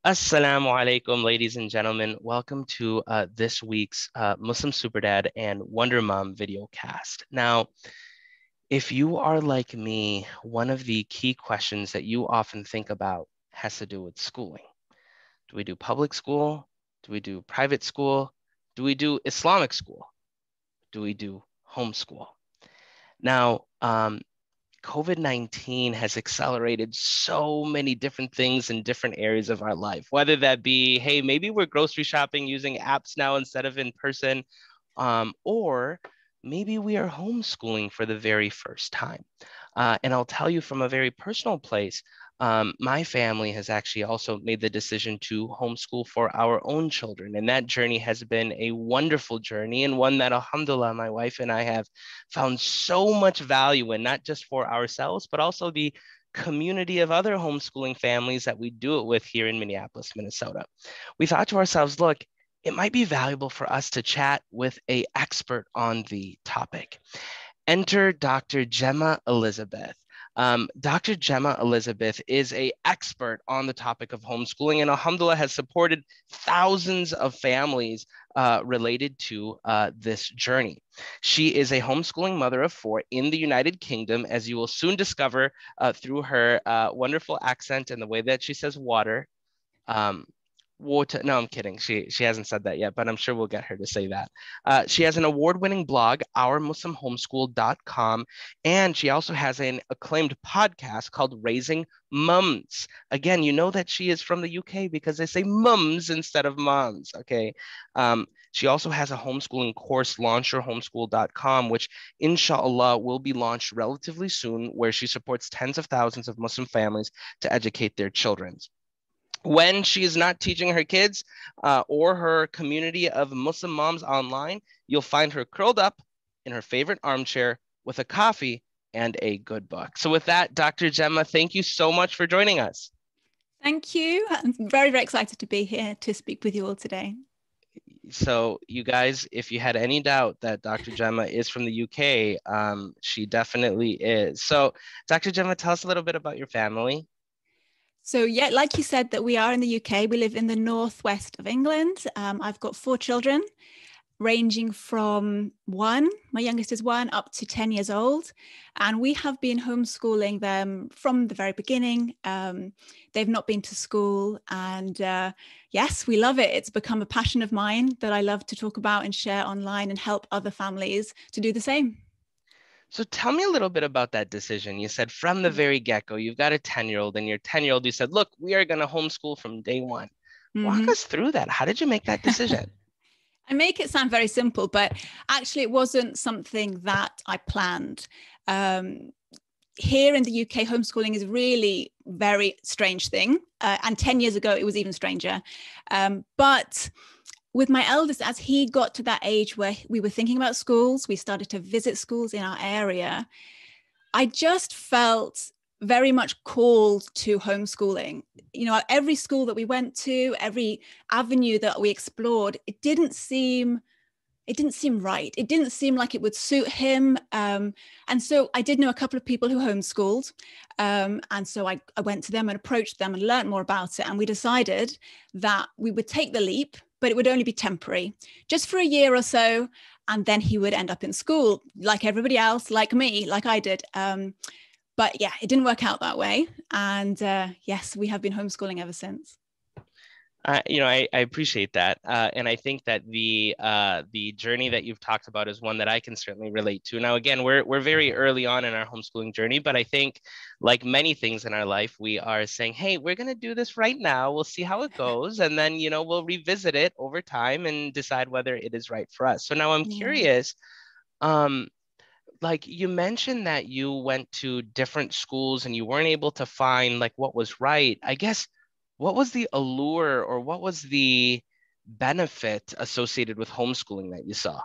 Assalamu alaikum, ladies and gentlemen. Welcome to this week's Muslim Super Dad and Wonder Mom video cast. Now, if you are like me, one of the key questions that you often think about has to do with schooling. Do we do public school? Do we do private school? Do we do Islamic school? Do we do homeschool? Now, COVID-19 has accelerated so many different things in different areas of our life, whether that be, hey, maybe we're grocery shopping using apps now instead of in person, or maybe we are homeschooling for the very first time. And I'll tell you from a very personal place, my family has actually also made the decision to homeschool for our own children. And that journey has been a wonderful journey and one that, alhamdulillah, my wife and I have found so much value in, not just for ourselves, but also the community of other homeschooling families that we do it with here in Minneapolis, Minnesota. We thought to ourselves, look, it might be valuable for us to chat with an expert on the topic. Enter Dr. Gemma Elizabeth. Dr. Gemma Elizabeth is an expert on the topic of homeschooling and alhamdulillah has supported thousands of families related to this journey. She is a homeschooling mother of four in the United Kingdom, as you will soon discover through her wonderful accent and the way that she says water. Um, Water. No, I'm kidding. She hasn't said that yet, but I'm sure we'll get her to say that. She has an award-winning blog, ourmuslimhomeschool.com, and she also has an acclaimed podcast called Raising Mums. Again, you know that she is from the UK because they say mums instead of moms. Okay. She also has a homeschooling course, launchyourhomeschool.com, which inshallah will be launched relatively soon, where she supports tens of thousands of Muslim families to educate their children. When she is not teaching her kids or her community of Muslim moms online, you'll find her curled up in her favorite armchair with a coffee and a good book. So with that, Dr. Gemma, thank you so much for joining us. Thank you. I'm very, very excited to be here to speak with you all today. So you guys, if you had any doubt that Dr. Gemma is from the UK, she definitely is. So Dr. Gemma, tell us a little bit about your family. So yeah, like you said, that we are in the UK. We live in the northwest of England. I've got four children, ranging from my youngest is 1, up to 10 years old. And we have been homeschooling them from the very beginning. They've not been to school. And yes, we love it. It's become a passion of mine that I love to talk about and share online and help other families to do the same. So tell me a little bit about that decision. You said from the very get-go, you've got a 10-year-old and your 10-year-old, you said, look, we are going to homeschool from day one. Walk us through that. How did you make that decision? I make it sound very simple, but actually it wasn't something that I planned. Here in the UK, homeschooling is really very strange thing. And 10 years ago, it was even stranger. But with my eldest, as he got to that age where we were thinking about schools, we started to visit schools in our area, I just felt very much called to homeschooling. You know, every school that we went to, every avenue that we explored, it didn't seem right. It didn't seem like it would suit him. And so I did know a couple of people who homeschooled. And so I went to them and approached them and learned more about it. And we decided that we would take the leap, but it would only be temporary, just for a year or so. And then he would end up in school like everybody else, like me, like I did. But yeah, it didn't work out that way. And yes, we have been homeschooling ever since. I appreciate that, and I think that the journey that you've talked about is one that I can certainly relate to. Now, again, we're very early on in our homeschooling journey, but I think, like many things in our life, we are saying, "Hey, we're going to do this right now. We'll see how it goes, and then we'll revisit it over time and decide whether it is right for us." So now I'm curious. Like you mentioned that you went to different schools and you weren't able to find like what was right. I guess what was the allure or what was the benefit associated with homeschooling that you saw?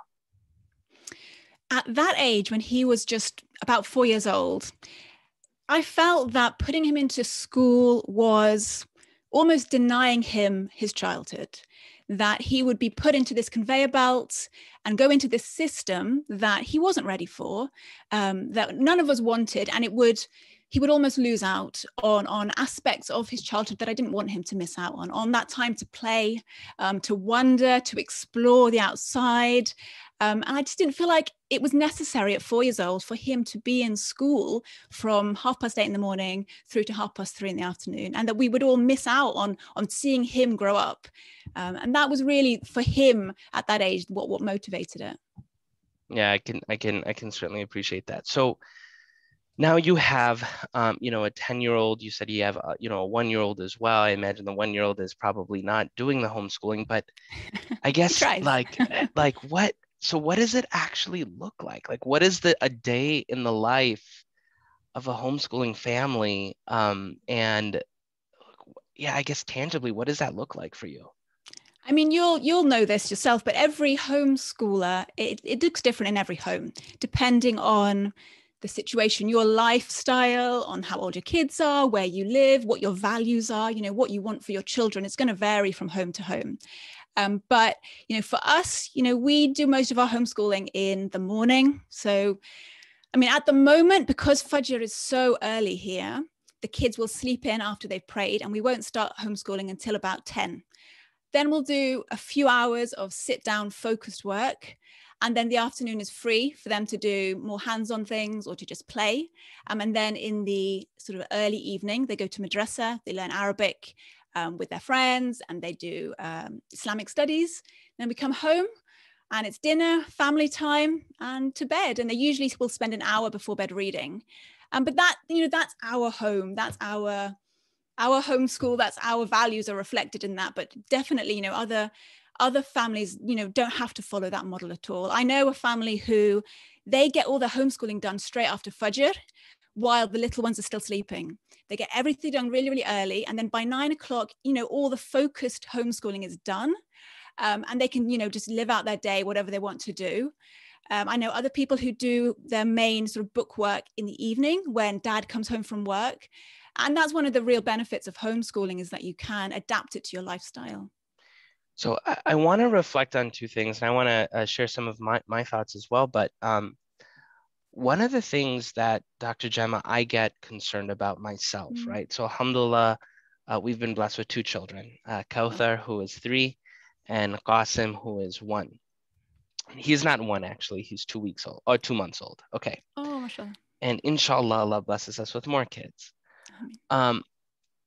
At that age, when he was just about 4 years old, I felt that putting him into school was almost denying him his childhood, that he would be put into this conveyor belt and go into this system that he wasn't ready for, that none of us wanted. And it would he would almost lose out on aspects of his childhood that I didn't want him to miss out on that time to play, to wonder, to explore the outside. And I just didn't feel like it was necessary at 4 years old for him to be in school from 8:30 in the morning through to 3:30 in the afternoon, and that we would all miss out on seeing him grow up. And that was really, for him at that age, what motivated it. Yeah, I can certainly appreciate that. So now you have, you know, a 10-year-old. You said you have, you know, a 1-year-old as well. I imagine the 1-year-old is probably not doing the homeschooling, but I guess like what? So what does it actually look like? Like, what is a day in the life of a homeschooling family? And yeah, I guess tangibly, what does that look like for you? I mean, you'll know this yourself, but every homeschooler, it looks different in every home, depending on the situation, your lifestyle, on how old your kids are, where you live, what your values are, you know, what you want for your children. It's going to vary from home to home. But, you know, for us, you know, we do most of our homeschooling in the morning. So, I mean, at the moment, because Fajr is so early here, the kids will sleep in after they've prayed, and we won't start homeschooling until about 10. Then we'll do a few hours of sit down focused work. And then the afternoon is free for them to do more hands-on things or to just play. And then in the sort of early evening, they go to madrasa, they learn Arabic with their friends, and they do Islamic studies. Then we come home and it's dinner, family time, and to bed. And they usually will spend an hour before bed reading. But that, you know, that's our home. That's our homeschool. That's our values are reflected in that. But definitely, you know, other families, you know, don't have to follow that model at all. I know a family who they get all their homeschooling done straight after Fajr while the little ones are still sleeping. They get everything done really, really early. And then by 9 o'clock, you know, all the focused homeschooling is done. And they can, you know, just live out their day, whatever they want to do. I know other people who do their main sort of book work in the evening when dad comes home from work. And that's one of the real benefits of homeschooling, is that you can adapt it to your lifestyle. So I want to reflect on two things, and I want to share some of my thoughts as well. But one of the things that Dr. Gemma, I get concerned about myself, right? So alhamdulillah, we've been blessed with two children, Kauthar, who is 3, and Qasim, who is 1. He's not 1, actually. He's 2 weeks old, or 2 months old. Okay. Oh, mashallah. And inshallah, Allah blesses us with more kids.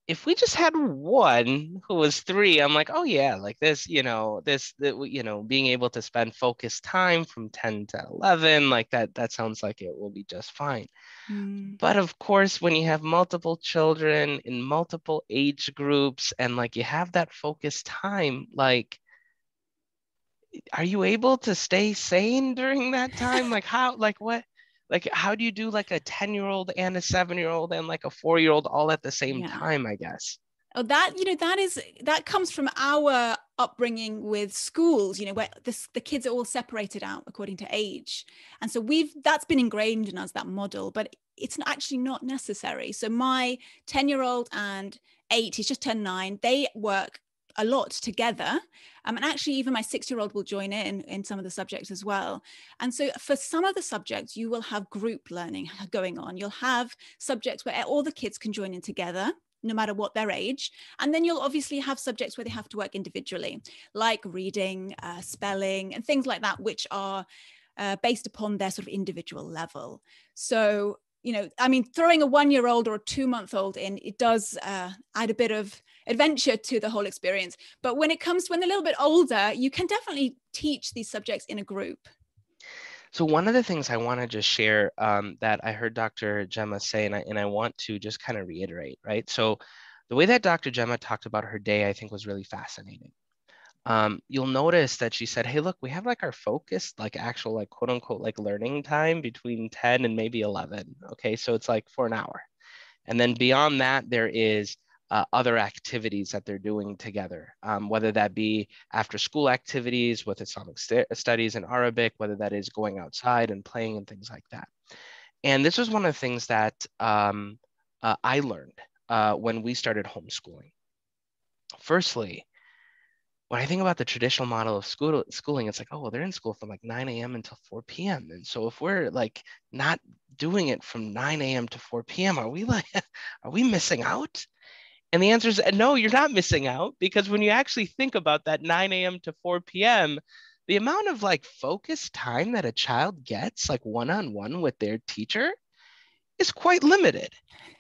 If we just had 1 who was 3, I'm like, oh yeah, like this, you know, you know, being able to spend focused time from 10 to 11, like that sounds like it will be just fine. But of course, when you have multiple children in multiple age groups and like you have that focused time, like, are you able to stay sane during that time? Like how, like what? Like, how do you do like a 10-year-old and a 7-year-old and like a 4-year-old all at the same time, I guess? Oh, that, you know, that comes from our upbringing with schools, you know, where the kids are all separated out according to age. And so that's been ingrained in us, that model, but it's actually not necessary. So my 10-year-old and 8, he's just turned 9, they work a lot together. And actually, even my 6-year-old will join in some of the subjects as well. And so for some of the subjects, you will have group learning going on. You'll have subjects where all the kids can join in together, no matter what their age. And then you'll obviously have subjects where they have to work individually, like reading, spelling, and things like that, which are based upon their sort of individual level. So, you know, I mean, throwing a 1-year-old or a 2-month-old in, it does add a bit of adventure to the whole experience. But when it comes to when they're a little bit older, you can definitely teach these subjects in a group. So one of the things I want to just share that I heard Dr. Gemma say, and I want to just kind of reiterate, right? So the way that Dr. Gemma talked about her day, I think was really fascinating. You'll notice that she said, hey, look, we have like our focused, like actual, like quote unquote, like learning time between 10 and maybe 11. Okay, so it's like for an hour. And then beyond that, there is other activities that they're doing together, whether that be after school activities with Islamic studies and Arabic, whether that is going outside and playing and things like that. And this was one of the things that I learned when we started homeschooling. Firstly, when I think about the traditional model of schooling, it's like, oh, well, they're in school from like 9 a.m. until 4 p.m. And so if we're like not doing it from 9 a.m. to 4 p.m., are we like, are we missing out? And the answer is no, you're not missing out, because when you actually think about that 9 a.m. to 4 p.m., the amount of like focused time that a child gets like one-on-one with their teacher is quite limited.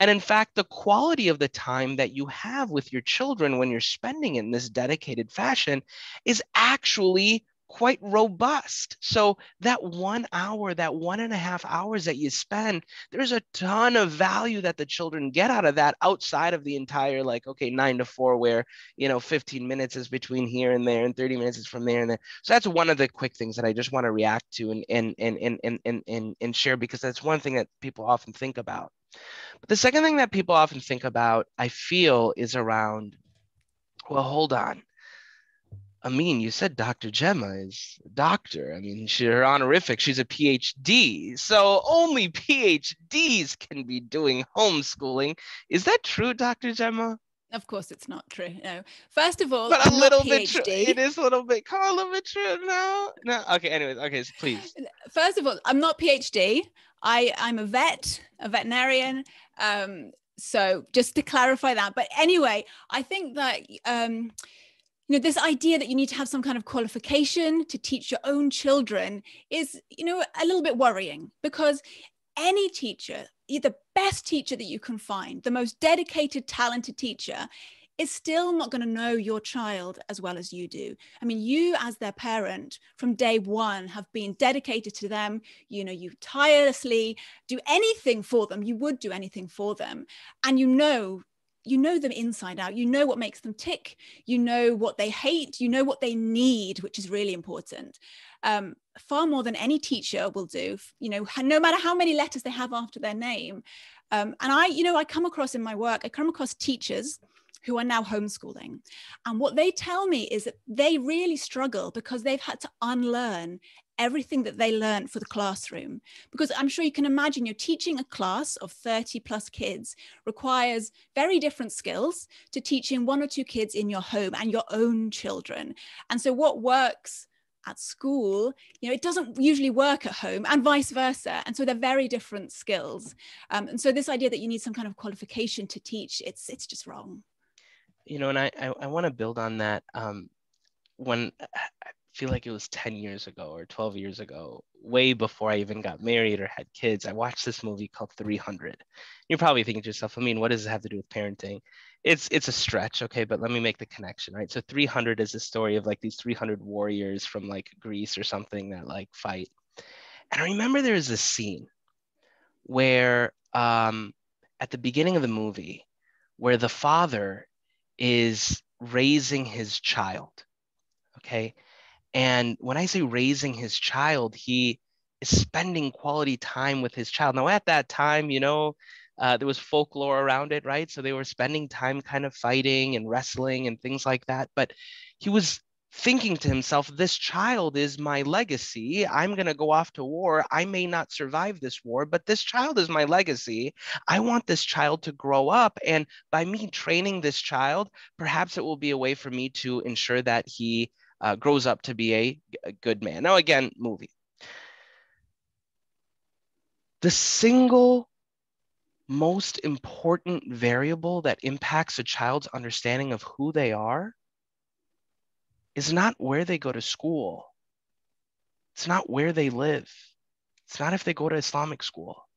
And in fact, the quality of the time that you have with your children when you're spending in this dedicated fashion is actually quite robust. So that 1 hour, that 1.5 hours that you spend, there's a ton of value that the children get out of that outside of the entire, like, okay, 9 to 4, where, 15 minutes is between here and there and 30 minutes is from there and there. So that's one of the quick things that I just want to react to and share, because that's one thing that people often think about. But the second thing that people often think about, I feel, is around, well, hold on. I mean, you said Dr. Gemma is a doctor. I mean, her honorific, she's a PhD. So only PhDs can be doing homeschooling. Is that true, Dr. Gemma? Of course, it's not true. No. First of all, But a I'm not little bit true. PhD. It is a little bit, come on, a little bit true. No, no. Okay, anyways, okay, so please. First of all, I'm not PhD. I'm a veterinarian. So just to clarify that. But anyway, I think that this idea that you need to have some kind of qualification to teach your own children is, a little bit worrying, because any teacher, the best teacher that you can find, the most dedicated, talented teacher, is still not going to know your child as well as you do. I mean, you as their parent from day one have been dedicated to them. You tirelessly do anything for them. You would do anything for them. And you know them inside out. You know what makes them tick. You know what they hate. You know what they need, which is really important. Far more than any teacher will do, no matter how many letters they have after their name. And I come across in my work, I come across teachers who are now homeschooling. And what they tell me is that they really struggle because they've had to unlearn everything that they learned for the classroom. Because I'm sure you can imagine, you're teaching a class of 30 plus kids requires very different skills to teaching 1 or 2 kids in your home and your own children. And so what works at school, it doesn't usually work at home, and vice versa. And so they're very different skills. And so this idea that you need some kind of qualification to teach, it's just wrong. And I want to build on that. When I feel like it was 10 years ago or 12 years ago, way before I even got married or had kids, I watched this movie called 300. You're probably thinking to yourself, I mean, what does it have to do with parenting? It's a stretch, okay, but let me make the connection, right? So 300 is the story of like these 300 warriors from like Greece or something that like fight. And I remember there is this scene where at the beginning of the movie, where the father is raising his child. Okay. And when I say raising his child, he is spending quality time with his child. Now, at that time, there was folklore around it, right? So they were spending time kind of fighting and wrestling and things like that. But he was thinking to himself, this child is my legacy. I'm going to go off to war. I may not survive this war, but this child is my legacy. I want this child to grow up. And by me training this child, perhaps it will be a way for me to ensure that he grows up to be a good man. Now, again, movie. The single most important variable that impacts a child's understanding of who they are is not where they go to school. It's not where they live. It's not if they go to Islamic school.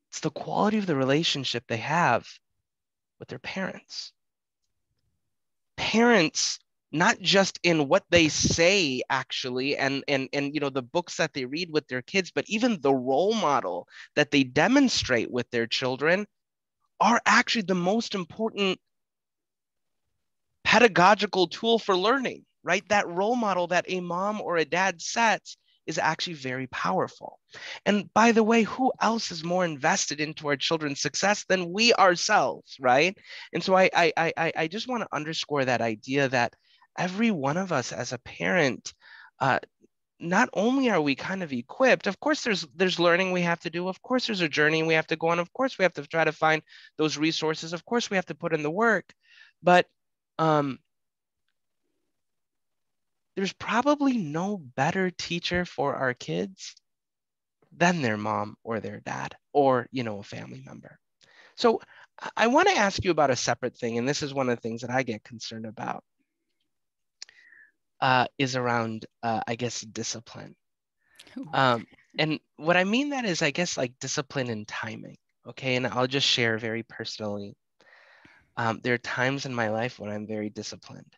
It's the quality of the relationship they have with their parents. Parents, not just in what they say actually, and the books that they read with their kids, but even the role model that they demonstrate with their children are actually the most important pedagogical tool for learning, right? That role model that a mom or a dad sets is actually very powerful. And by the way, who else is more invested into our children's success than we ourselves, right? And so I just want to underscore that idea that every one of us as a parent, not only are we kind of equipped, of course there's learning we have to do, of course there's a journey we have to go on, of course we have to try to find those resources, of course we have to put in the work, but there's probably no better teacher for our kids than their mom or their dad or, a family member. So I want to ask you about a separate thing, and this is one of the things that I get concerned about, is around, I guess, discipline. And what I mean that is, I guess, like discipline and timing. Okay, and I'll just share very personally. There are times in my life when I'm very disciplined.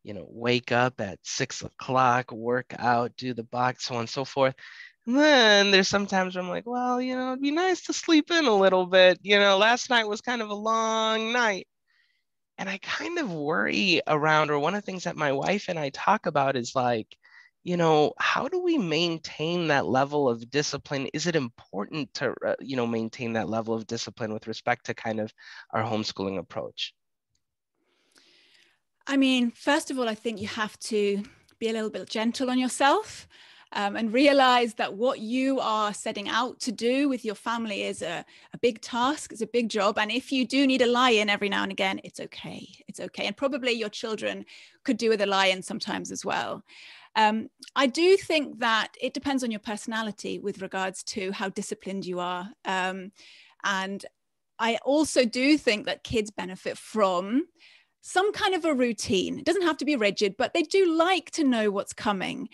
Wake up at 6 o'clock, work out, do the box, so on and so forth. And then there's sometimes where I'm like, well, it'd be nice to sleep in a little bit. Last night was kind of a long night. And I kind of worry around, or one of the things that my wife and I talk about is like, how do we maintain that level of discipline? Is it important to, maintain that level of discipline with respect to kind of our homeschooling approach? I mean, first of all, I think you have to be a little bit gentle on yourself, and realize that what you are setting out to do with your family is a big task. It's a big job. And if you do need a lie-in every now and again, it's okay. It's okay. And probably your children could do with a lie-in sometimes as well. I do think that it depends on your personality with regards to how disciplined you are. And I also do think that kids benefit from some kind of a routine. It doesn't have to be rigid, but they do like to know what's coming.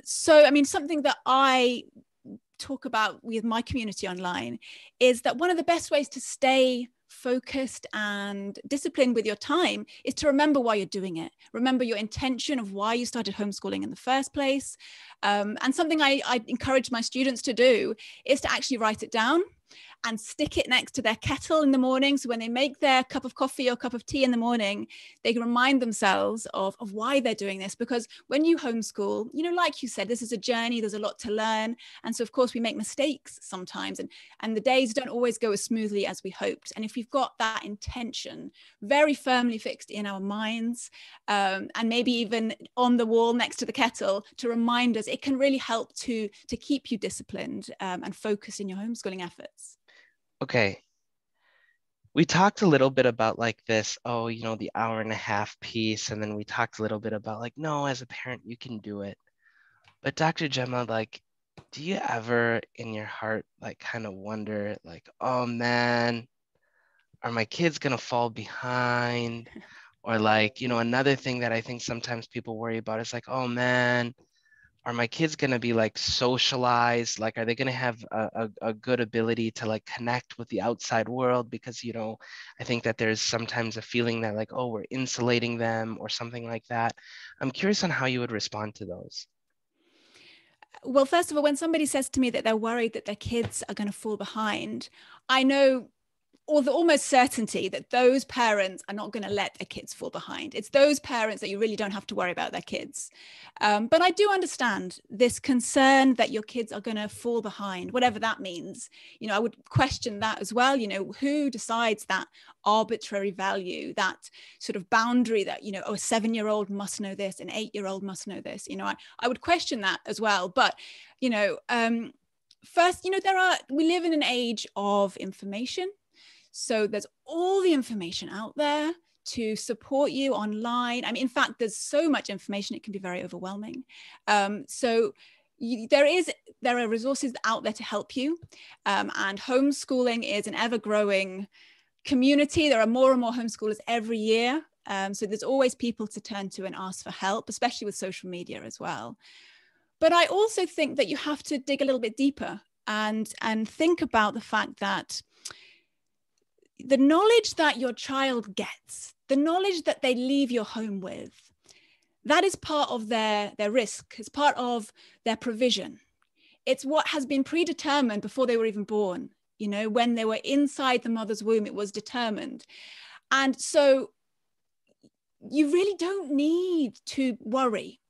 So, I mean, something that I talk about with my community online is that one of the best ways to stay focused and disciplined with your time is to remember why you're doing it. Remember your intention of why you started homeschooling in the first place. And something I encourage my students to do is to actually write it down and stick it next to their kettle in the morning. So when they make their cup of coffee or cup of tea in the morning, they can remind themselves of why they're doing this. Because when you homeschool, like you said, this is a journey, there's a lot to learn. And so of course we make mistakes sometimes, and the days don't always go as smoothly as we hoped. And if we've got that intention very firmly fixed in our minds, and maybe even on the wall next to the kettle to remind us, it can really help to keep you disciplined, and focused in your homeschooling efforts. Okay. We talked a little bit about like this, the hour and a half piece. And then we talked a little bit about like, no, as a parent, you can do it. But Dr. Gemma, like, do you ever in your heart, like kind of wonder like, oh man, are my kids going to fall behind? Or like, another thing that I think sometimes people worry about is like, oh man, are my kids going to be like socialized? Like, are they going to have a good ability to like connect with the outside world? Because, I think that there's sometimes a feeling that like, oh, we're insulating them or something like that. I'm curious on how you would respond to those. Well, first of all, when somebody says to me that they're worried that their kids are going to fall behind, I know, or the almost certainty that those parents are not going to let their kids fall behind. It's those parents that you really don't have to worry about their kids. But I do understand this concern that your kids are going to fall behind, whatever that means. I would question that as well. Who decides that arbitrary value, that sort of boundary that, a 7-year-old must know this, an 8-year-old must know this. I would question that as well. But, first, we live in an age of information. So there's all the information out there to support you online. I mean, in fact, there's so much information, it can be very overwhelming. So there are resources out there to help you. And homeschooling is an ever-growing community. There are more and more homeschoolers every year. So there's always people to turn to and ask for help, especially with social media as well. But I also think that you have to dig a little bit deeper and think about the fact that the knowledge that your child gets, the knowledge that they leave your home with, that is part of their risk. It's part of their provision. It's what has been predetermined before they were even born. When they were inside the mother's womb, it was determined. And so you really don't need to worry.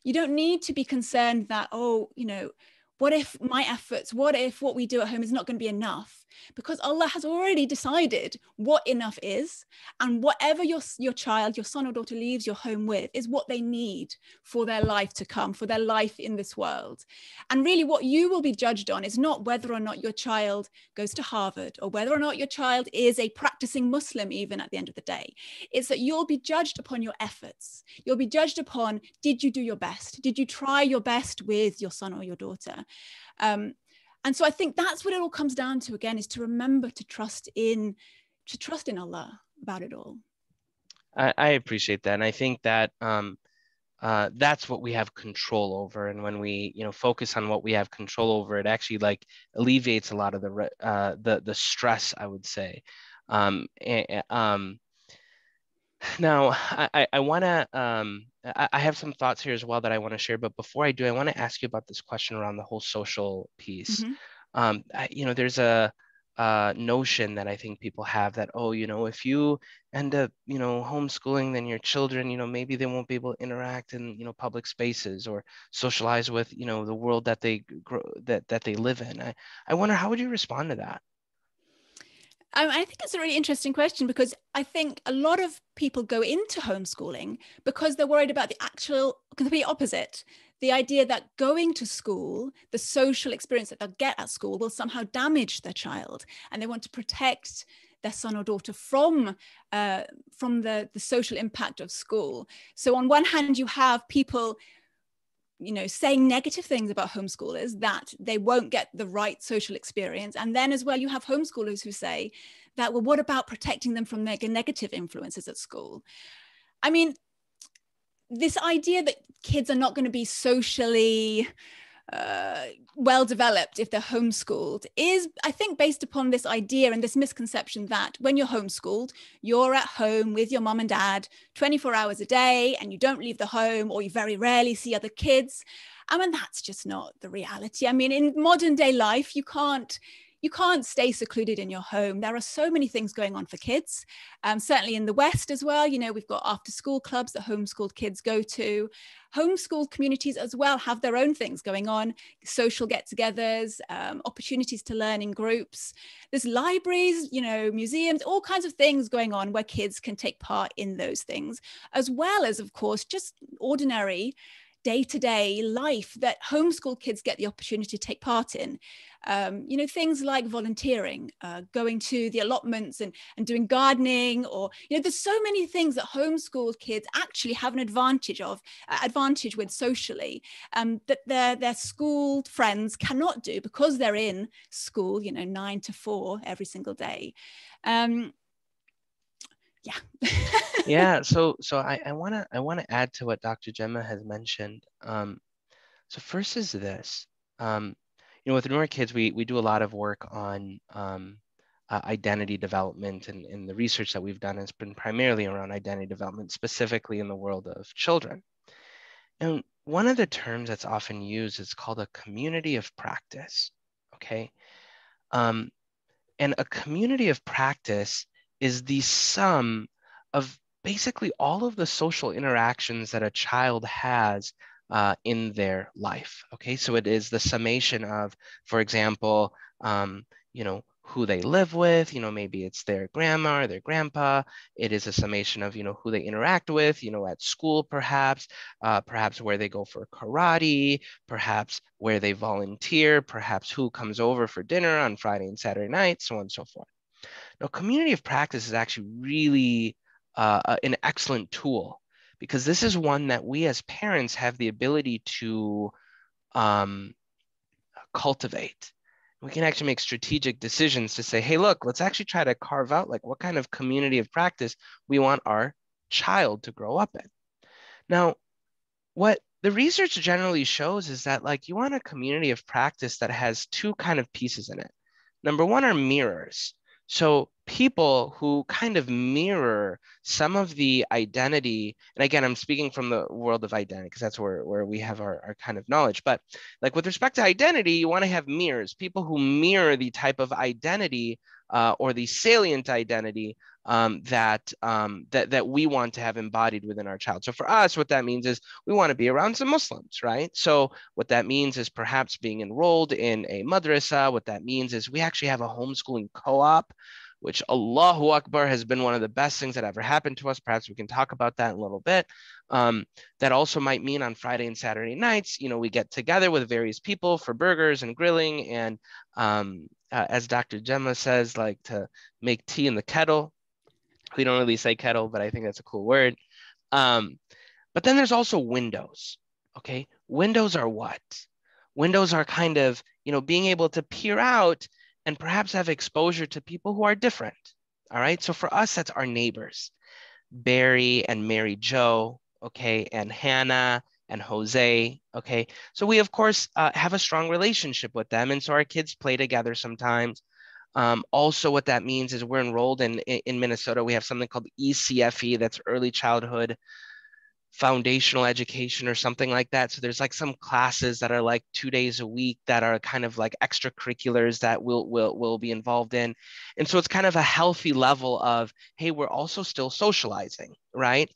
You don't need to be concerned that, what if my efforts, what if what we do at home is not going to be enough? because Allah has already decided what enough is, and whatever your child, your son or daughter leaves your home with is what they need for their life to come, for their life in this world. And really what you will be judged on is not whether or not your child goes to Harvard or whether or not your child is a practicing Muslim even at the end of the day. It's that you'll be judged upon your efforts. You'll be judged upon, did you do your best? Did you try your best with your son or your daughter? And so I think that's what it all comes down to, again, is to remember to trust in Allah about it all. I appreciate that. And I think that that's what we have control over. And when we, focus on what we have control over, it actually like alleviates a lot of the stress, I would say. Now, I want to, I have some thoughts here as well that I want to share. But before I do, I want to ask you about this question around the whole social piece. There's a notion that I think people have that, if you end up, homeschooling, then your children, maybe they won't be able to interact in, public spaces or socialize with, the world that they grow, that they live in. I wonder, how would you respond to that? I think it's a really interesting question, because I think a lot of people go into homeschooling because they're worried about the actual complete opposite. The idea that going to school, the social experience that they'll get at school, will somehow damage their child, and they want to protect their son or daughter from the social impact of school. So on one hand, you have people saying negative things about homeschoolers, that they won't get the right social experience. And then as well, you have homeschoolers who say that, well, what about protecting them from negative influences at school? I mean, this idea that kids are not going to be socially well developed if they're homeschooled is, I think, based upon this idea and this misconception that when you're homeschooled, you're at home with your mom and dad 24 hours a day, and you don't leave the home, or you very rarely see other kids. I mean, that's just not the reality. I mean, in modern day life, you can't stay secluded in your home. There are so many things going on for kids. Certainly in the West as well, we've got after school clubs that homeschooled kids go to. Homeschooled communities as well have their own things going on, social get-togethers, opportunities to learn in groups. There's libraries, museums, all kinds of things going on where kids can take part in those things, as well as, of course, just ordinary day-to-day life that homeschool kids get the opportunity to take part in. Things like volunteering, going to the allotments and doing gardening, or, there's so many things that homeschooled kids actually have an advantage with socially, that their school friends cannot do because they're in school, 9 to 4 every single day. Yeah, so I wanna add to what Dr. Gemma has mentioned. So first is this, with newer kids, we do a lot of work on identity development, and the research that we've done has been primarily around identity development, specifically in the world of children. And one of the terms that's often used is called a community of practice. Okay, and a community of practice is the sum of basically all of the social interactions that a child has in their life. Okay, so it is the summation of, for example, who they live with, maybe it's their grandma or their grandpa. It is a summation of, who they interact with, at school, perhaps where they go for karate, perhaps where they volunteer, perhaps who comes over for dinner on Friday and Saturday nights, so on and so forth. Now, community of practice is actually really an excellent tool, because this is one that we as parents have the ability to cultivate. We can actually make strategic decisions to say, hey, look, let's actually try to carve out like what kind of community of practice we want our child to grow up in. Now, what the research generally shows is that like you want a community of practice that has two kind of pieces in it. Number one are mirrors. So people who kind of mirror some of the identity, and again, I'm speaking from the world of identity because that's where we have our kind of knowledge. But like with respect to identity, you want to have mirrors, people who mirror the type of identity or the salient identity that we want to have embodied within our child. So for us, what that means is we want to be around some Muslims, right? So what that means is perhaps being enrolled in a madrasa. What that means is we actually have a homeschooling co-op, which Allahu Akbar has been one of the best things that ever happened to us. Perhaps we can talk about that in a little bit. That also might mean on Friday and Saturday nights, we get together with various people for burgers and grilling. And as Dr. Gemma says, like to make tea in the kettle. We don't really say kettle, but I think that's a cool word. But then there's also windows, okay? Windows are what? Windows are kind of, being able to peer out and perhaps have exposure to people who are different, all right? So for us, that's our neighbors, Barry and Mary Jo, okay? And Hannah and Jose, okay? So we, of course, have a strong relationship with them. And so our kids play together sometimes. Also, what that means is we're enrolled in Minnesota. We have something called ECFE, that's early childhood foundational education or something like that. So there's like some classes that are like 2 days a week that are kind of like extracurriculars that we'll be involved in. And so it's kind of a healthy level of, hey, we're also still socializing, right?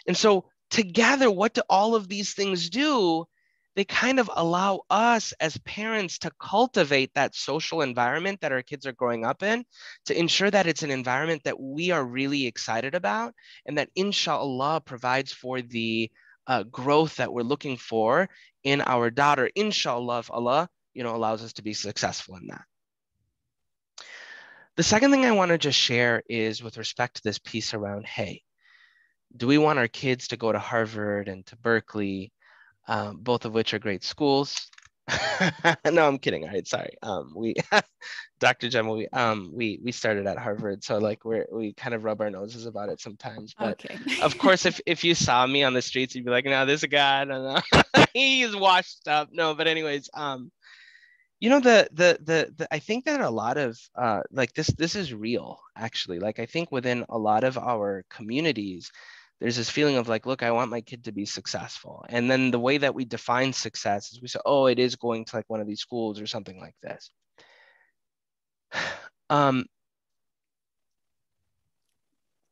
And so together, what do all of these things do? They kind of allow us as parents to cultivate that social environment that our kids are growing up in, to ensure that it's an environment that we are really excited about, and that inshallah provides for the growth that we're looking for in our daughter, inshallah, if Allah, allows us to be successful in that. The second thing I want to just share is with respect to this piece around, hey, do we want our kids to go to Harvard and to Berkeley, both of which are great schools? No, I'm kidding. All right, sorry. Dr. Gemma, we started at Harvard, so like we kind of rub our noses about it sometimes. But okay. Of course, if you saw me on the streets, you'd be like, no, this guy, no, he's washed up. No, but anyways, I think that a lot of like this is real, actually. Like I think within a lot of our communities, there's this feeling of like, look, I want my kid to be successful. And then the way that we define success is we say, oh, it is going to like one of these schools or something like this.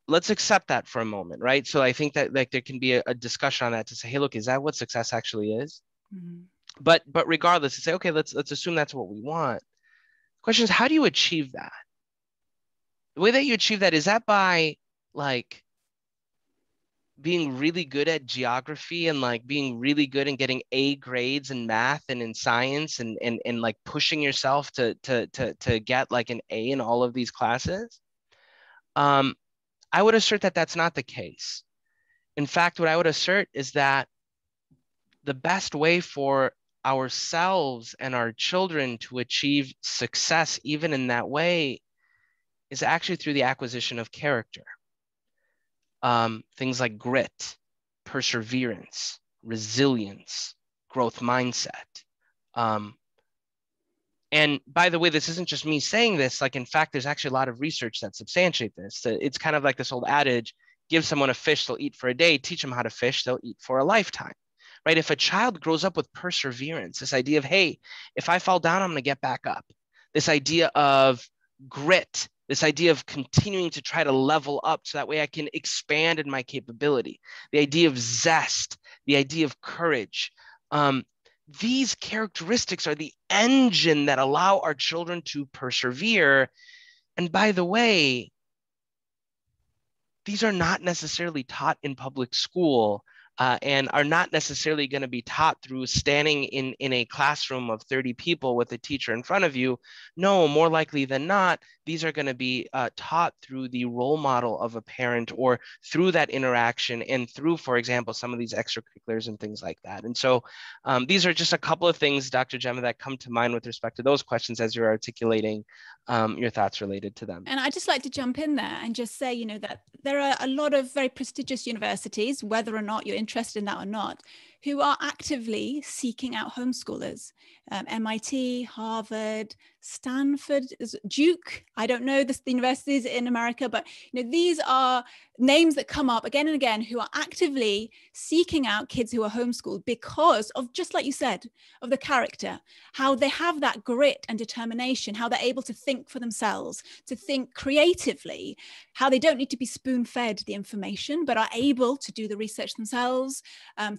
Let's accept that for a moment, right? So I think that like there can be a discussion on that to say, hey, look, is that what success actually is? Mm-hmm. But regardless, to say, okay, let's assume that's what we want. The question is, how do you achieve that? The way that you achieve that, is that by like being really good at geography and like being really good and getting A grades in math and in science and like pushing yourself to get like an A in all of these classes? I would assert that that's not the case. In fact, what I would assert is that the best way for ourselves and our children to achieve success, even in that way, is actually through the acquisition of character. Things like grit, perseverance, resilience, growth mindset. And by the way, this isn't just me saying this. Like, in fact, there's actually a lot of research that substantiate this. It's kind of like this old adage, give someone a fish, they'll eat for a day. Teach them how to fish, they'll eat for a lifetime. Right? If a child grows up with perseverance, this idea of, hey, if I fall down, I'm going to get back up. This idea of grit, this idea of continuing to try to level up so that way I can expand in my capability. The idea of zest, the idea of courage. These characteristics are the engine that allow our children to persevere. And by the way, these are not necessarily taught in public school. And are not necessarily going to be taught through standing in a classroom of 30 people with a teacher in front of you. No, more likely than not, these are going to be taught through the role model of a parent or through that interaction and through, for example, some of these extracurriculars and things like that. And so these are just a couple of things, Dr. Gemma, that come to mind with respect to those questions as you're articulating your thoughts related to them. And I'd just like to jump in there and just say, that there are a lot of very prestigious universities, whether or not you're interested in that or not, who are actively seeking out homeschoolers. MIT, Harvard, Stanford, Duke. I don't know the universities in America, but these are names that come up again and again who are actively seeking out kids who are homeschooled because of, just like you said, of the character, how they have that grit and determination, how they're able to think for themselves, to think creatively, how they don't need to be spoon-fed the information, but are able to do the research themselves,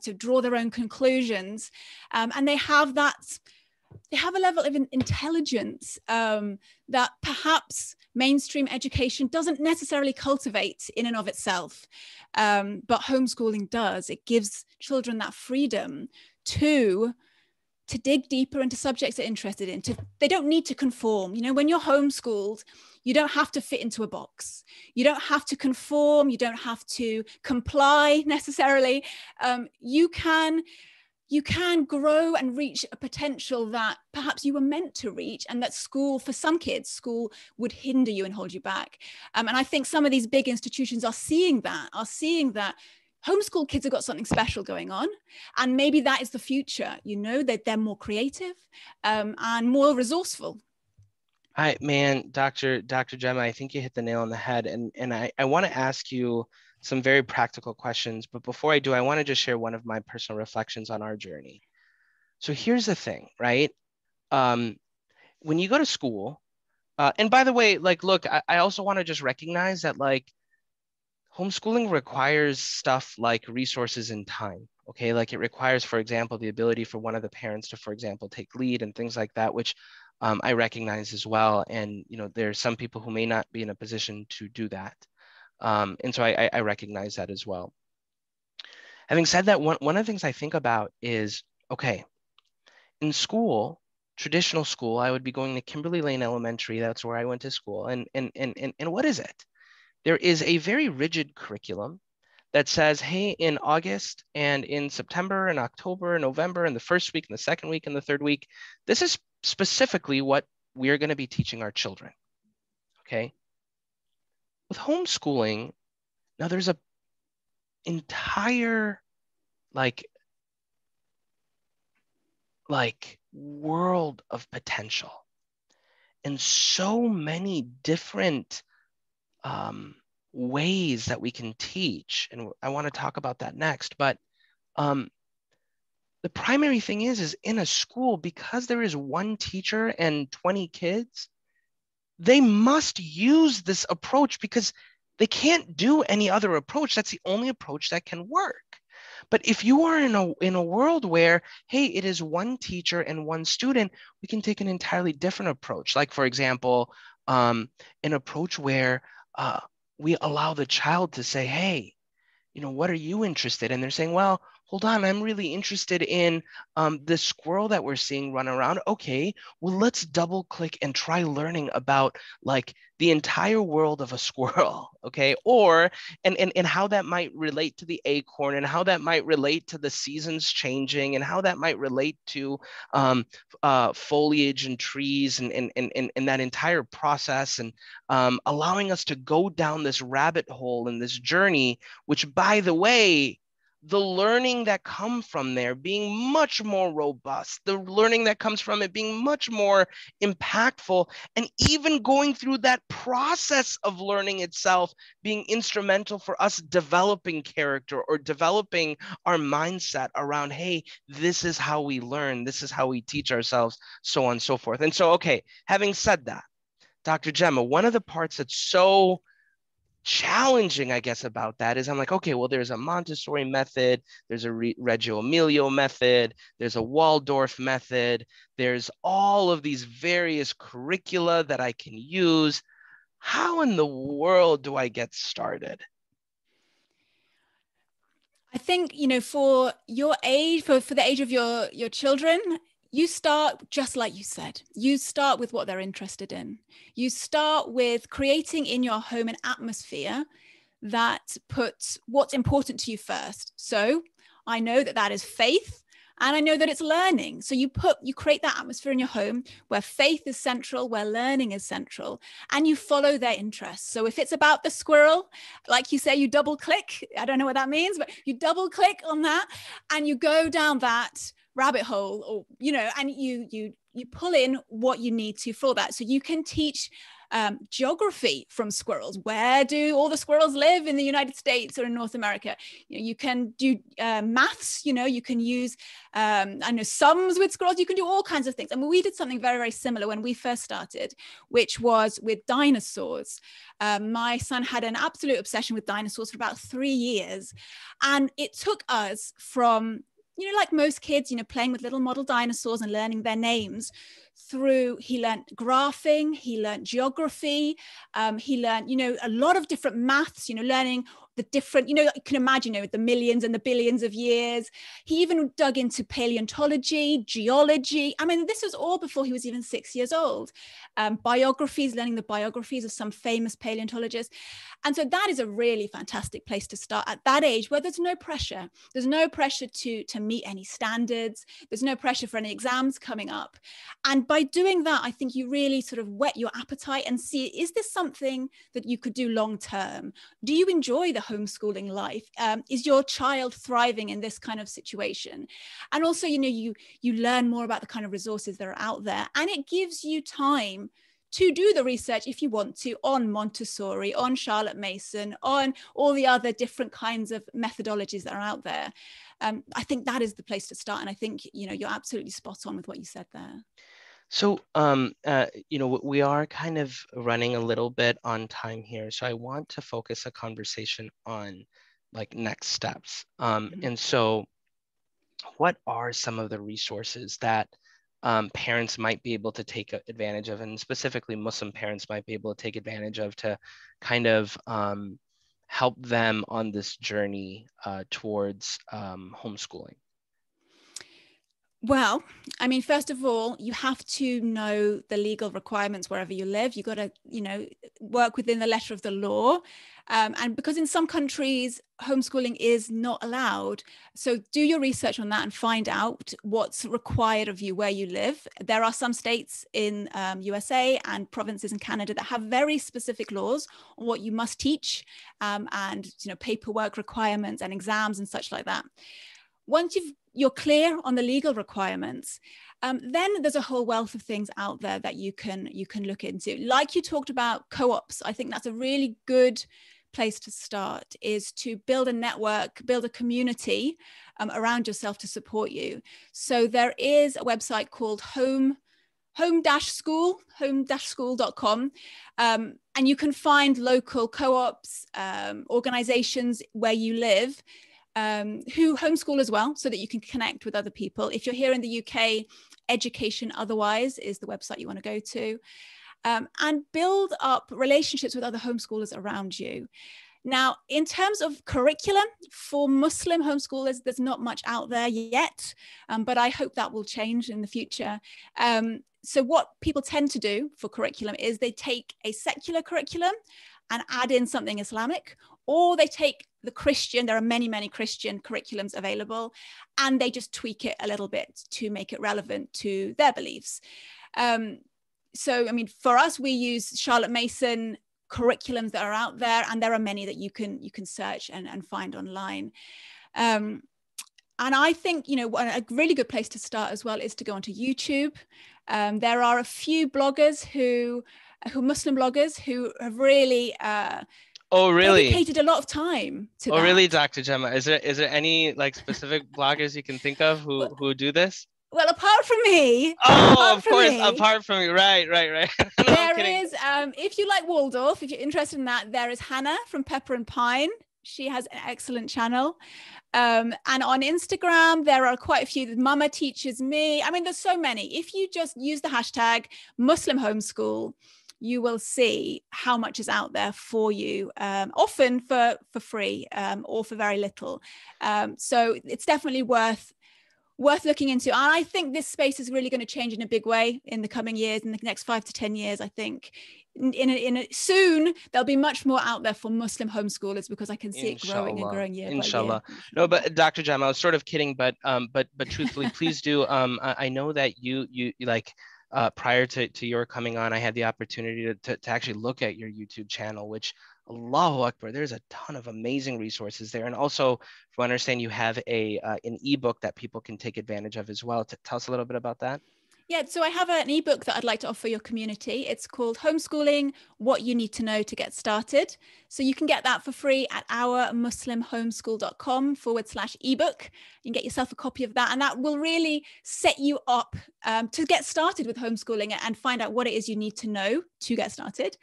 to draw their own conclusions. And they have a level of intelligence that perhaps mainstream education doesn't necessarily cultivate in and of itself. But homeschooling does. It gives children that freedom to dig deeper into subjects they're interested in. They don't need to conform. When you're homeschooled, you don't have to fit into a box. You don't have to conform. You don't have to comply necessarily. You can grow and reach a potential that perhaps you were meant to reach, and that for some kids, school would hinder you and hold you back. And I think some of these big institutions are seeing that homeschool kids have got something special going on. And maybe that is the future, that they're more creative and more resourceful. Dr. Gemma, I think you hit the nail on the head. And I want to ask you some very practical questions. But before I do, I want to just share one of my personal reflections on our journey. So here's the thing, right? When you go to school, and by the way, look, I also want to just recognize that homeschooling requires stuff like resources and time. Okay, it requires, for example, the ability for one of the parents to, for example, take lead and things like that, which I recognize as well. And there's some people who may not be in a position to do that. And so I recognize that as well. Having said that, one of the things I think about is, okay, in school, traditional school, I would be going to Kimberly Lane Elementary. That's where I went to school. And what is it? There is a very rigid curriculum that says, hey, in August and in September and October and November and the first week and the second week and the third week, this is specifically what we're going to be teaching our children. Okay. With homeschooling, now there's a entire world of potential and so many different ways that we can teach. And I want to talk about that next. But the primary thing is in a school, because there is one teacher and 20 kids, they must use this approach because they can't do any other approach. That's the only approach that can work. But if you are in a world where, hey, it is one teacher and one student, we can take an entirely different approach. Like, for example, an approach where we allow the child to say, hey, what are you interested in? They're saying, well, hold on, I'm really interested in the squirrel that we're seeing run around. Okay, well, let's double click and try learning about the entire world of a squirrel, okay? Or, and how that might relate to the acorn and how that might relate to the seasons changing and how that might relate to foliage and trees and that entire process, and allowing us to go down this rabbit hole and this journey, which, by the way, the learning that comes from there being much more robust, the learning that comes from it being much more impactful, and even going through that process of learning itself being instrumental for us developing character or developing our mindset around, hey, this is how we learn, this is how we teach ourselves, so on and so forth. And so, okay, having said that, Dr. Gemma, one of the parts that's so challenging, I guess, about that is I'm like, okay, well, there's a Montessori method, there's a Reggio Emilio method, there's a Waldorf method, there's all of these various curricula that I can use. How in the world do I get started? I think, for your age, for the age of your children, you start just like you said. You start with what they're interested in. You start with creating in your home an atmosphere that puts what's important to you first. So I know that is faith And I know that it's learning. So you create that atmosphere in your home where faith is central, where learning is central, and you follow their interests. So if it's about the squirrel, like you say, you double click. I don't know what that means, but you double click on that and you go down that rabbit hole, or, you know, and you pull in what you need to for that. So you can teach geography from squirrels. Where do all the squirrels live in the United States or in North America? You know, you can do maths, you know, you can use, I know, sums with squirrels. You can do all kinds of things. I mean, we did something very, very similar when we first started, which was with dinosaurs. My son had an absolute obsession with dinosaurs for about 3 years. And it took us from, you know, like most kids, you know, playing with little model dinosaurs and learning their names, through, he learned graphing, he learned geography, he learned, you know, a lot of different maths, you know, learning the different, you know, you can imagine, you know, the millions and the billions of years. He even dug into paleontology, geology. I mean, this was all before he was even 6 years old. Biographies, learning the biographies of some famous paleontologists. And so that is a really fantastic place to start at that age, where there's no pressure. There's no pressure to meet any standards. There's no pressure for any exams coming up. And by doing that, I think you really sort of whet your appetite and see, is this something that you could do long term? Do you enjoy the homeschooling life? Is your child thriving in this kind of situation? And also, you know, you learn more about the kind of resources that are out there, and it gives you time to do the research if you want to on Montessori, on Charlotte Mason, on all the other different kinds of methodologies that are out there. I think that is the place to start. And I think, you know, you're absolutely spot on with what you said there. So, you know, we are kind of running a little bit on time here. So I want to focus a conversation on like next steps. And so what are some of the resources that parents might be able to take advantage of, and specifically Muslim parents might be able to take advantage of, to kind of help them on this journey towards homeschooling? Well, I mean, first of all, you have to know the legal requirements wherever you live. You've got to, you know, work within the letter of the law. And because in some countries, homeschooling is not allowed. So do your research on that and find out what's required of you where you live. There are some states in USA and provinces in Canada that have very specific laws on what you must teach, and, you know, paperwork requirements and exams and such like that. Once you're clear on the legal requirements, then there's a whole wealth of things out there that you can look into. Like you talked about co-ops, I think that's a really good place to start, is to build a network, build a community around yourself to support you. So there is a website called home-school.com, and you can find local co-ops, organizations where you live, who homeschool as well, so that you can connect with other people. If you're here in the UK, Education Otherwise is the website you want to go to, and build up relationships with other homeschoolers around you. Now, in terms of curriculum for Muslim homeschoolers, there's not much out there yet, but I hope that will change in the future. So what people tend to do for curriculum is they take a secular curriculum and add in something Islamic, or they take the Christian, there are many, many Christian curriculums available, and they just tweak it a little bit to make it relevant to their beliefs. So, I mean, for us, we use Charlotte Mason curriculums that are out there, and there are many that you can search and find online. And I think, you know, a really good place to start as well is to go onto YouTube. There are a few bloggers who Muslim bloggers who have really dedicated a lot of time to that. Oh, really, Dr. Gemma? Is there any like specific bloggers you can think of who do this? Well, apart from me. Oh, of course, apart from me. Right. No, there is, if you like Waldorf, if you're interested in that, there is Hannah from Pepper and Pine. She has an excellent channel. And on Instagram, there are quite a few. Mama Teaches Me. I mean, there's so many. If you just use the hashtag Muslim Homeschool, you will see how much is out there for you, often for free, or for very little. So it's definitely worth looking into. And I think this space is really going to change in a big way in the coming years, in the next 5 to 10 years. I think soon there'll be much more out there for Muslim homeschoolers, because I can see it growing and Inshallah. growing year by year. Inshallah. No, but Dr. Gemma, I was sort of kidding, but truthfully, please do. I know that you like prior to your coming on, I had the opportunity to actually look at your YouTube channel, which Allahu Akbar, there's a ton of amazing resources there. And also, if I understand, you have an ebook that people can take advantage of as well. Tell us a little bit about that. Yeah, so I have an ebook that I'd like to offer your community. It's called Homeschooling, What You Need to Know to Get Started. So you can get that for free at ourmuslimhomeschool.com/ebook. You can get yourself a copy of that, and that will really set you up to get started with homeschooling and find out what it is you need to know to get started.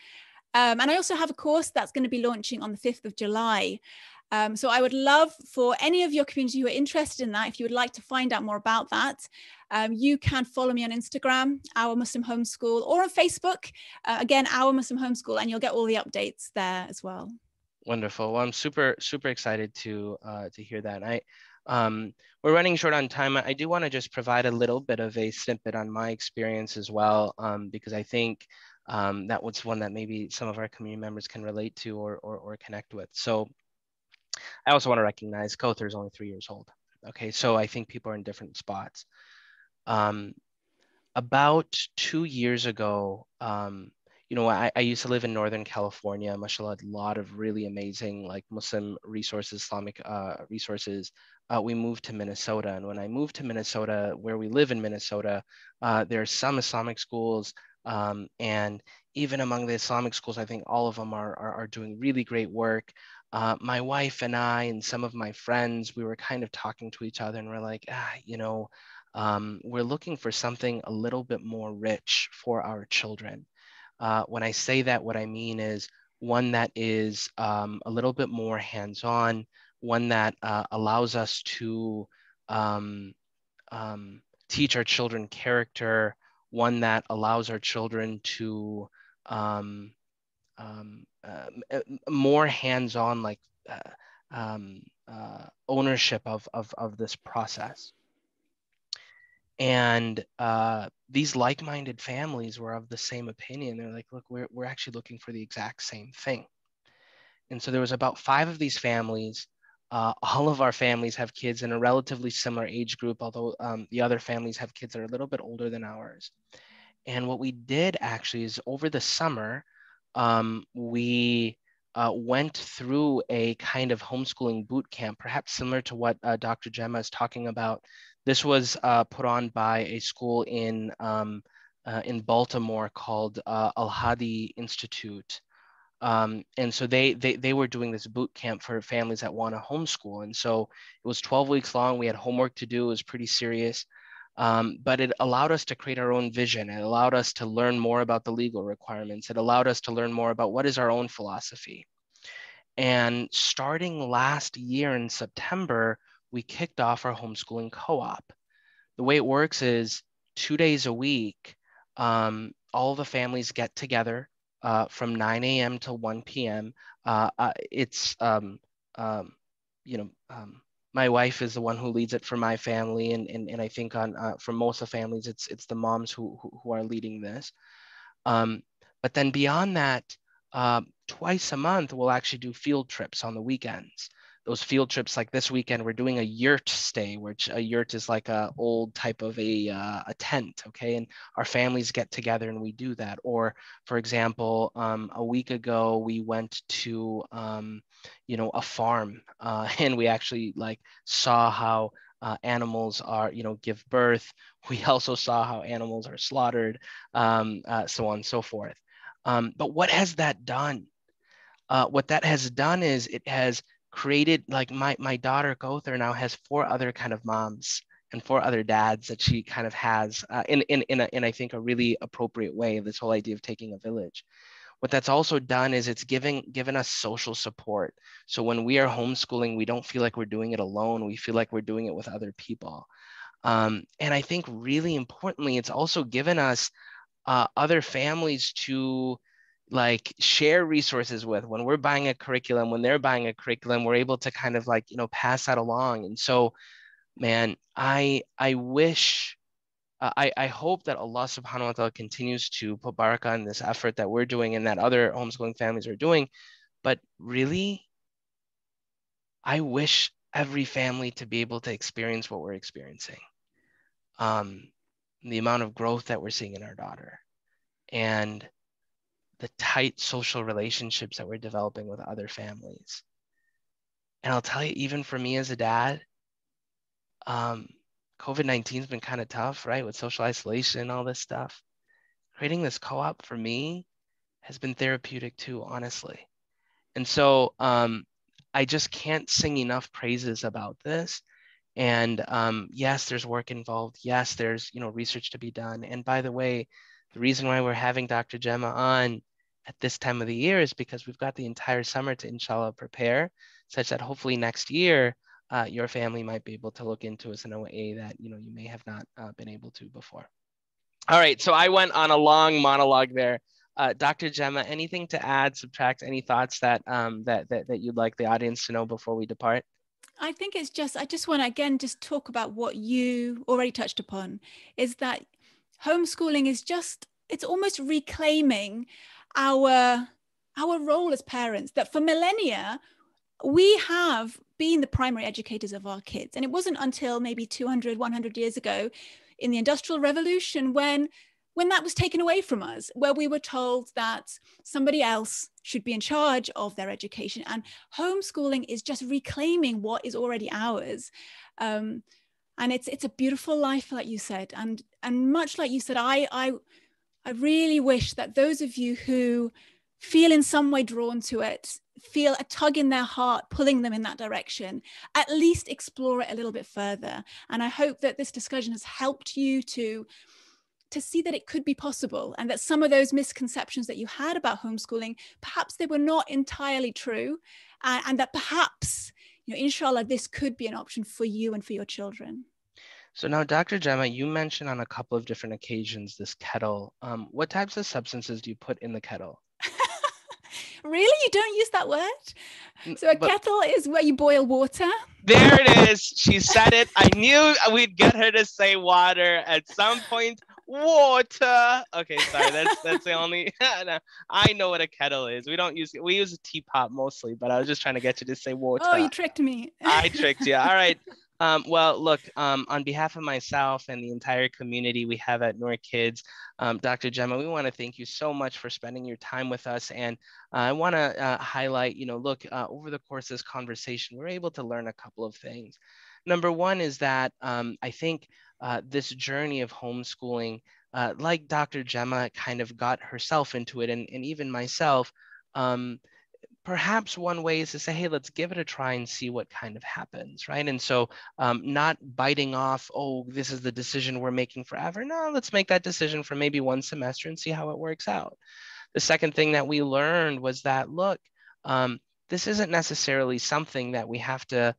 And I also have a course that's going to be launching on the 5th of July. So I would love for any of your community who are interested in that, if you would like to find out more about that, you can follow me on Instagram, Our Muslim Homeschool, or on Facebook, again, Our Muslim Homeschool, and you'll get all the updates there as well. Wonderful. Well, I'm super excited to hear that. We're running short on time. I do want to just provide a little bit of a snippet on my experience as well, because I think that was one that maybe some of our community members can relate to or connect with. So I also want to recognize Kother is only 3 years old. Okay, so I think people are in different spots. About 2 years ago, I used to live in Northern California. Mashallah, a lot of really amazing like Muslim resources, Islamic resources. We moved to Minnesota. And when I moved to Minnesota, where we live in Minnesota, there are some Islamic schools. And even among the Islamic schools, I think all of them are doing really great work. My wife and I and some of my friends, we were kind of talking to each other and we're like, we're looking for something a little bit more rich for our children. When I say that, what I mean is one that is a little bit more hands-on, one that allows us to teach our children character, one that allows our children to more hands-on, like ownership of this process. And these like-minded families were of the same opinion. They're like, look, we're actually looking for the exact same thing. And so there was about 5 of these families. All of our families have kids in a relatively similar age group, although the other families have kids that are a little bit older than ours. And what we did actually is over the summer, we went through a kind of homeschooling boot camp, perhaps similar to what Dr. Gemma is talking about. This was put on by a school in Baltimore called Al-Hadi Institute. And so they were doing this boot camp for families that want to homeschool. And so it was 12 weeks long. We had homework to do. It was pretty serious. But it allowed us to create our own vision. It allowed us to learn more about the legal requirements. It allowed us to learn more about what is our own philosophy. And starting last year in September, we kicked off our homeschooling co-op. The way it works is 2 days a week, all the families get together from 9 a.m. to 1 p.m. My wife is the one who leads it for my family, and I think for most of the families, it's the moms who are leading this. But then beyond that, twice a month, we'll actually do field trips on the weekends. Those field trips, like this weekend, we're doing a yurt stay, which a yurt is like a old type of a tent, okay? And our families get together and we do that. Or, for example, a week ago, we went to, a farm and we actually like saw how animals are, give birth. We also saw how animals are slaughtered, so on and so forth. But what has that done? What that has done is it has created, like my daughter Gother now has 4 other kind of moms and 4 other dads that she kind of has in I think a really appropriate way, this whole idea of taking a village. What that's also done is it's given us social support. So when we are homeschooling, we don't feel like we're doing it alone. We feel like we're doing it with other people. And I think really importantly, it's also given us other families to like share resources with. When we're buying a curriculum, when they're buying a curriculum, we're able to kind of like, pass that along. And so, man, I wish I hope that Allah subhanahu wa ta'ala continues to put barakah in this effort that we're doing and that other homeschooling families are doing. But really, I wish every family to be able to experience what we're experiencing. The amount of growth that we're seeing in our daughter and the tight social relationships that we're developing with other families. And I'll tell you, even for me as a dad, COVID-19 has been kind of tough, right? With social isolation and all this stuff. Creating this co-op for me has been therapeutic too, honestly. And so I just can't sing enough praises about this. And yes, there's work involved. Yes, there's research to be done. And by the way, the reason why we're having Dr. Gemma on at this time of the year is because we've got the entire summer to inshallah prepare, such that hopefully next year your family might be able to look into us in a way that you may have not been able to before. All right, so I went on a long monologue there. Dr. Gemma, anything to add, subtract, any thoughts that that you'd like the audience to know before we depart? I think I just want to again just talk about what you already touched upon, is that homeschooling is it's almost reclaiming our role as parents, that for millennia we have been the primary educators of our kids. And it wasn't until maybe 200, 100 years ago in the Industrial Revolution when that was taken away from us, where we were told that somebody else should be in charge of their education. And homeschooling is just reclaiming what is already ours. And it's a beautiful life, like you said. And much like you said, I really wish that those of you who feel in some way drawn to it, feel a tug in their heart pulling them in that direction, at least explore it a little bit further. And I hope that this discussion has helped you to see that it could be possible, and that some of those misconceptions that you had about homeschooling, perhaps they were not entirely true, and that perhaps, inshallah, this could be an option for you and for your children. So now, Dr. Gemma, you mentioned on a couple of different occasions this kettle. What types of substances do you put in the kettle? Really? You don't use that word? So kettle is where you boil water? There it is. She said it. I knew we'd get her to say water at some point. Water. Okay, sorry. That's the only. No, I know what a kettle is. We use a teapot mostly, but I was just trying to get you to say water. Oh, you tricked me. I tricked you. All right. Well, look, on behalf of myself and the entire community we have at Noor Kids, Dr. Gemma, we want to thank you so much for spending your time with us. And I want to highlight, look, over the course of this conversation, we're able to learn a couple of things. Number one is that I think this journey of homeschooling, like Dr. Gemma kind of got herself into it, and even myself, perhaps one way is to say, hey, let's give it a try and see what kind of happens, right? And so not biting off, oh, this is the decision we're making forever. No, let's make that decision for maybe one semester and see how it works out. The second thing that we learned was that, look, this isn't necessarily something that we have to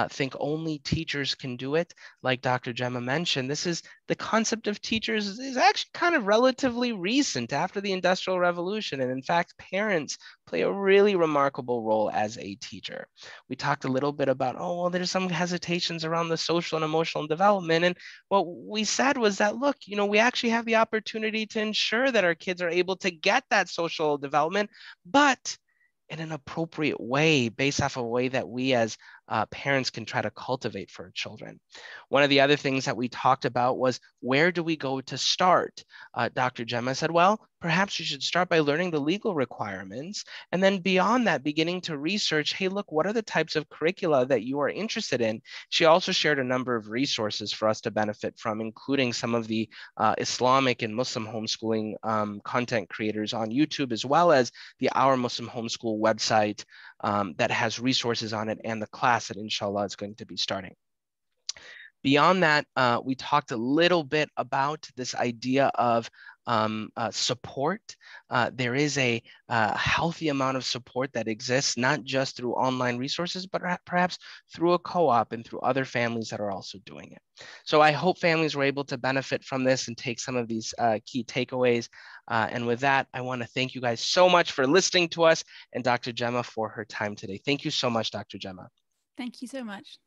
think only teachers can do it. Like Dr. Gemma mentioned, the concept of teachers is actually kind of relatively recent after the Industrial Revolution. And in fact, parents play a really remarkable role as a teacher. We talked a little bit about, oh, well, there's some hesitations around the social and emotional development. And what we said was that, look, we actually have the opportunity to ensure that our kids are able to get that social development, but in an appropriate way, based off of a way that we as parents can try to cultivate for our children. One of the other things that we talked about was, where do we go to start? Dr. Gemma said, well, perhaps you should start by learning the legal requirements, and then beyond that, beginning to research, hey, look, what are the types of curricula that you are interested in? She also shared a number of resources for us to benefit from, including some of the Islamic and Muslim homeschooling content creators on YouTube, as well as the Our Muslim Homeschool website that has resources on it, and the class that inshallah is going to be starting. Beyond that, we talked a little bit about this idea of support. There is a healthy amount of support that exists, not just through online resources, but perhaps through a co-op and through other families that are also doing it. So I hope families were able to benefit from this and take some of these key takeaways. And with that, I want to thank you guys so much for listening to us, and Dr. Gemma for her time today. Thank you so much, Dr. Gemma. Thank you so much.